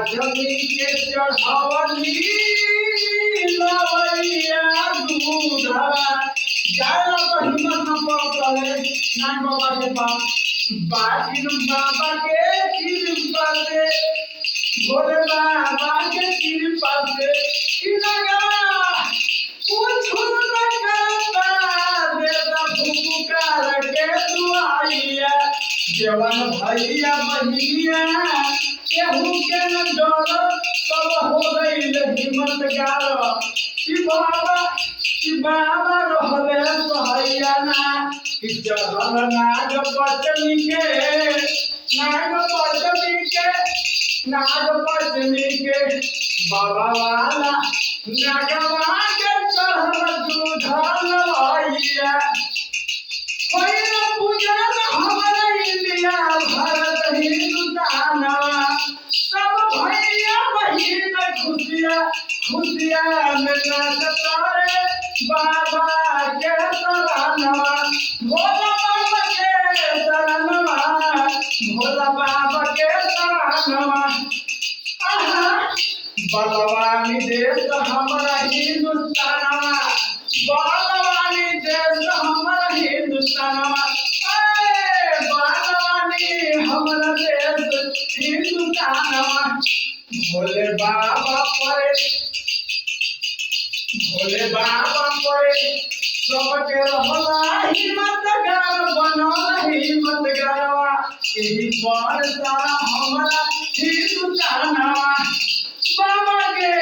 पाठनी के चढ़ावली लवैया दूधवा जाला तो हिम्मत न पड़े नान बाबा के पास बाकिन बाबा के कृपा से भोले बाबा के कृपा से कि लगा कुछ न करता देता फुफकार के दुआइया जवान भैया बहिया केहू के न डर सब हो गई हिम्मत गार कि बाबा रहले सहैया ना कि चढ़ल नाग पचमी के बाबा वाला नागवा के चढ़ल दूधल भैया कोई पूजा हमारा इंडिया भारत हिंदुस्तानवा सब भैया बहिन खुशिया में नाचता रे बाबा के शरणवा भोला बाबा के शरणवा भोला बाबा के शरणवा बलवानी देश हमारा हिंदुस्तानवा बलवानी देश हमारा हिंदुस्तानवा बलवानी हमारा देश हिंदुस्तानवा भोले बाबा परे सबके रहला हिम्मत गार बनल हिम्मत गारवा एही पर सारा हमारा हिंदुस्तानवा बाबा के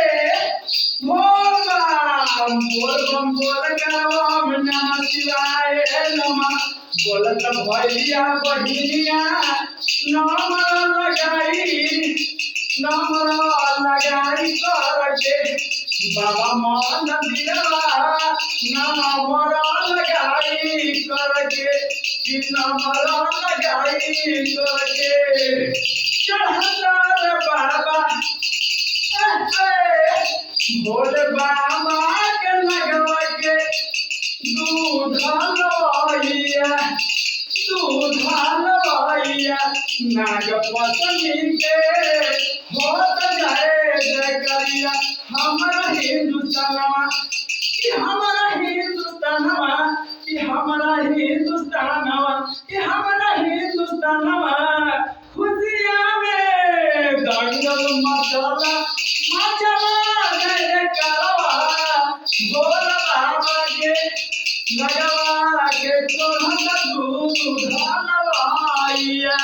बोल गारवा में नमः शिवाय नमः बोलत भैया बहिनिया नमर लगाई करके बाबा मन दिलवा नमर लगाई करके कि नमर लगाई करके चढ़ता रे बाबा भोले बाबा के लगवा के दूधल भैया नाग पत्नी के होत जाए जकरिया हमारा हिंदुस्तानवा कि हमारा हिंदुस्तानवा कि हमारा हिंदुस्तानवा कि हमारा हिंदुस्तानवा खुशिया में दंगल मचला जय करवा भोला बाबा के लगवा के चढ़त दूध भैया।